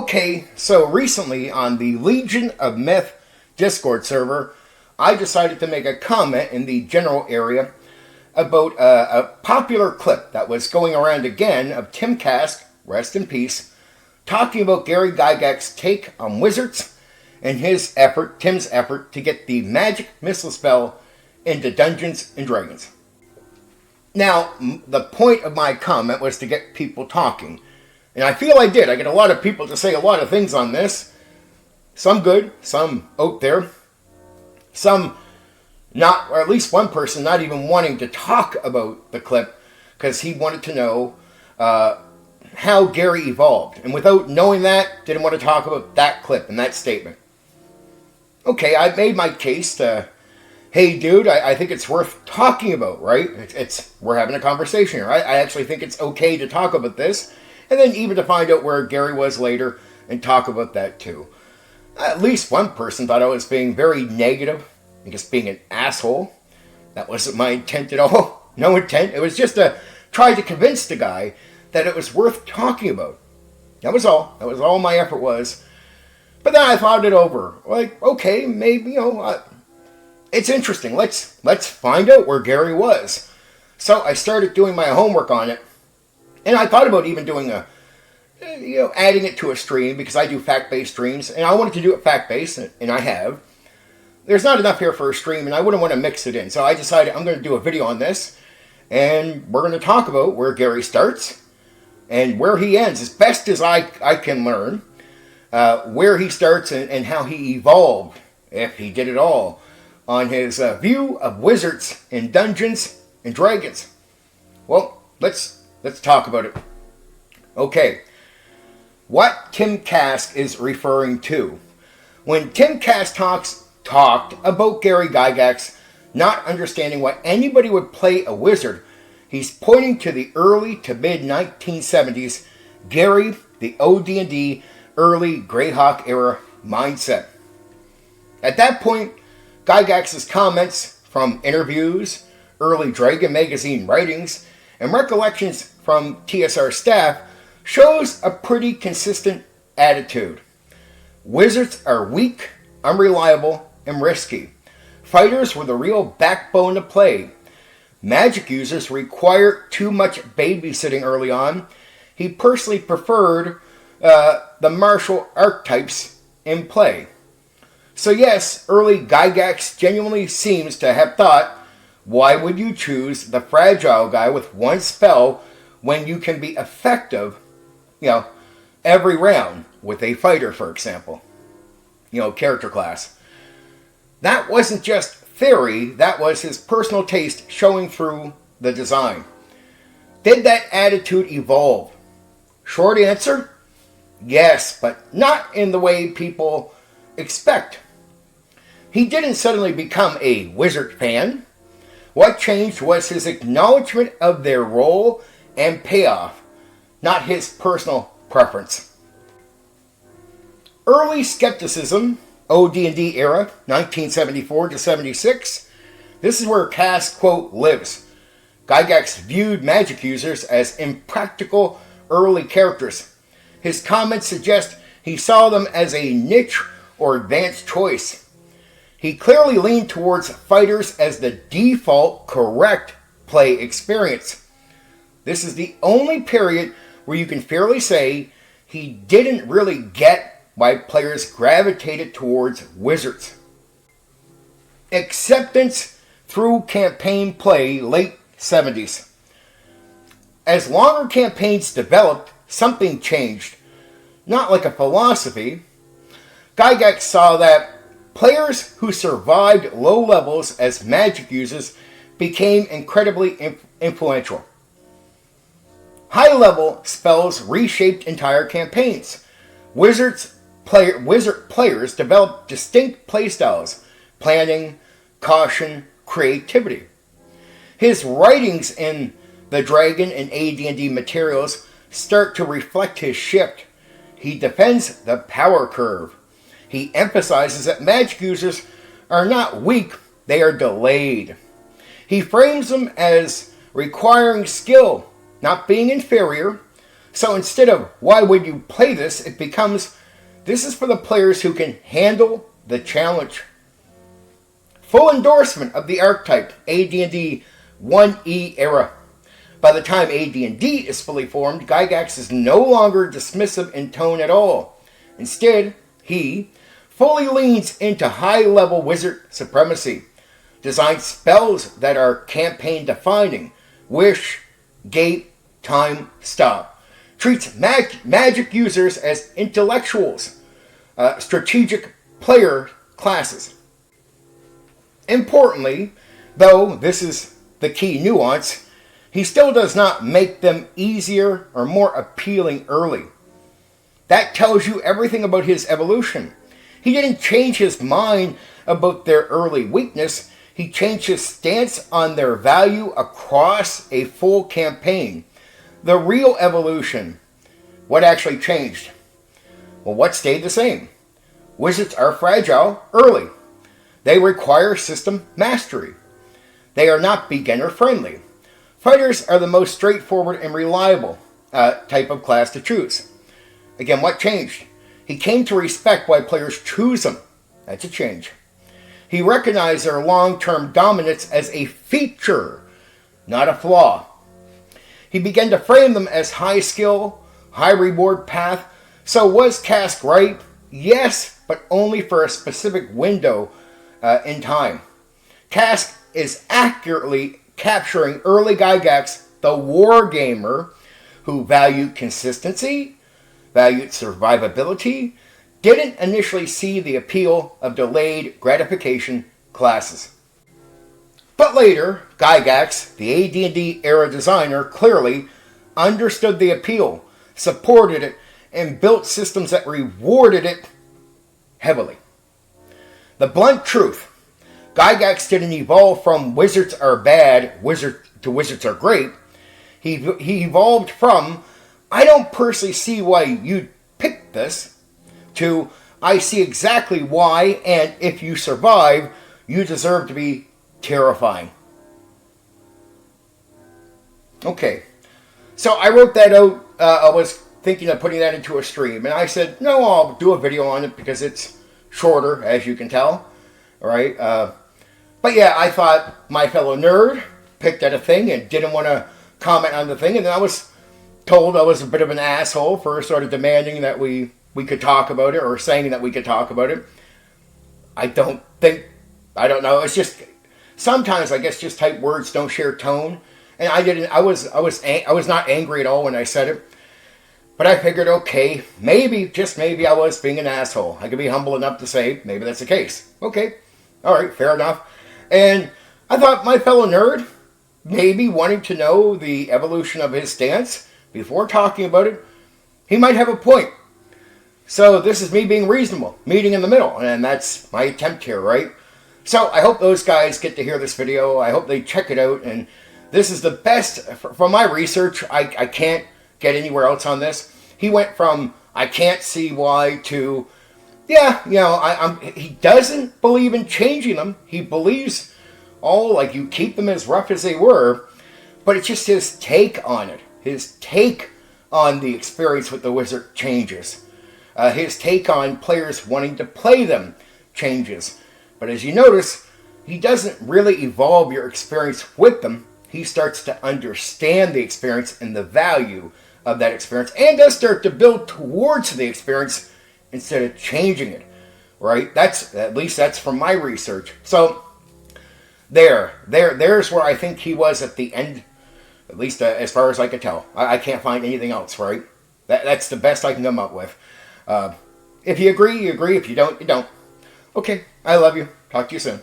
Okay, so recently on the Legion of Myth Discord server, I decided to make a comment in the general area about a popular clip that was going around again of Tim Kask, rest in peace, talking about Gary Gygax's take on wizards and Tim's effort to get the magic missile spell into Dungeons and Dragons. Now, the point of my comment was to get people talking. And I feel I did. I get a lot of people to say a lot of things on this. Some good, some out there. Some not, or at least one person not even wanting to talk about the clip because he wanted to know how Gary evolved. And without knowing that, didn't want to talk about that clip and that statement. Okay, I made my case to, hey dude, I think it's worth talking about, right? We're having a conversation here. I actually think it's okay to talk about this. And then even to find out where Gary was later and talk about that too. At least one person thought I was being very negative and just being an asshole. That wasn't my intent at all. No intent. It was just to try to convince the guy that it was worth talking about. That was all. That was all my effort was. But then I thought it over. Like, okay, maybe, it's interesting. Let's find out where Gary was. So I started doing my homework on it. And I thought about even doing adding it to a stream because I do fact-based streams. And I wanted to do it fact-based, and I have. There's not enough here for a stream, and I wouldn't want to mix it in. So I decided I'm going to do a video on this. And we're going to talk about where Gary starts and where he ends, as best as I can learn. Where he starts and how he evolved, if he did at all, on his view of wizards in Dungeons and Dragons. Well, let's talk about it. Okay, what Tim Kask is referring to. When Tim Kask talked about Gary Gygax not understanding why anybody would play a wizard, he's pointing to the early to mid 1970s Gary, the AD&d early Greyhawk era mindset. At that point, Gygax's comments from interviews, early Dragon magazine writings, and recollections from TSR staff shows a pretty consistent attitude. Wizards are weak, unreliable, and risky. Fighters were the real backbone to play. Magic users require too much babysitting early on. He personally preferred the martial archetypes in play. So yes, early Gygax genuinely seems to have thought, why would you choose the fragile guy with one spell when you can be effective, every round with a fighter, for example? Character class. That wasn't just theory, that was his personal taste showing through the design. Did that attitude evolve? Short answer, yes, but not in the way people expect. He didn't suddenly become a wizard fan. What changed was his acknowledgement of their role and payoff, not his personal preference. Early skepticism, AD&d era, 1974 to 76. This is where Kask, quote, lives. Gygax viewed magic users as impractical early characters. His comments suggest he saw them as a niche or advanced choice. He clearly leaned towards fighters as the default correct play experience. This is the only period where you can fairly say he didn't really get why players gravitated towards wizards. Acceptance through campaign play, late 70s. As longer campaigns developed, something changed. Not like a philosophy. Gygax saw that players who survived low levels as magic users became incredibly influential. High-level spells reshaped entire campaigns. Wizard players developed distinct playstyles, planning, caution, creativity. His writings in the Dragon and AD&d materials start to reflect his shift. He defends the power curve. He emphasizes that magic users are not weak, they are delayed. He frames them as requiring skill, not being inferior, So instead of why would you play this, it becomes this is for the players who can handle the challenge. Full endorsement of the archetype AD&D 1E era. By the time AD&D is fully formed, Gygax is no longer dismissive in tone at all. Instead, he fully leans into high-level wizard supremacy, designs spells that are campaign-defining, wish, gate, time, stop, treats magic users as intellectuals, strategic player classes. Importantly, though this is the key nuance, he still does not make them easier or more appealing early. That tells you everything about his evolution. He didn't change his mind about their early weakness. He changed his stance on their value across a full campaign. The real evolution. What actually changed? Well, what stayed the same? Wizards are fragile early. They require system mastery. They are not beginner-friendly. Fighters are the most straightforward and reliable type of class to choose. Again, what changed? He came to respect why players choose them. That's a change. He recognized their long-term dominance as a feature, not a flaw. He began to frame them as high-skill, high-reward path. So was Cask right? Yes, but only for a specific window in time. Cask is accurately capturing early Gygax, the wargamer, who valued consistency, valued survivability, didn't initially see the appeal of delayed gratification classes. But later, Gygax, the AD&D era designer, clearly understood the appeal, supported it, and built systems that rewarded it heavily. The blunt truth, Gygax didn't evolve from wizards are bad to wizards are great. He evolved from, I don't personally see why you'd pick this, to, I see exactly why, and if you survive, you deserve to be terrifying. Okay, so I wrote that out. I was thinking of putting that into a stream, and I said, no, I'll do a video on it because it's shorter, as you can tell. All right, but yeah, I thought my fellow nerd picked at a thing and didn't want to comment on the thing, and then I was told I was a bit of an asshole for sort of demanding that we could talk about it, or saying that we could talk about it. I don't know, it's just, sometimes I guess just type words don't share tone, and I was not angry at all when I said it, but I figured, okay, maybe, just maybe I was being an asshole. I could be humble enough to say, maybe that's the case. Okay, alright, fair enough. And I thought my fellow nerd, maybe wanting to know the evolution of his stance before talking about it, he might have a point. So this is me being reasonable, meeting in the middle, and that's my attempt here, right? So I hope those guys get to hear this video. I hope they check it out, and this is the best, from my research, I can't get anywhere else on this. He went from, I can't see why, to, yeah, you know, he doesn't believe in changing them. He believes, like you keep them as rough as they were, but it's just his take on it. His take on the experience with the wizard changes. His take on players wanting to play them changes. But as you notice, he doesn't really evolve your experience with them. He starts to understand the experience and the value of that experience, and does start to build towards the experience instead of changing it, right? At least that's from my research. So there's where I think he was at the end, at least as far as I could tell. I can't find anything else, right? That's the best I can come up with. If you agree, you agree. If you don't, you don't. Okay, I love you. Talk to you soon.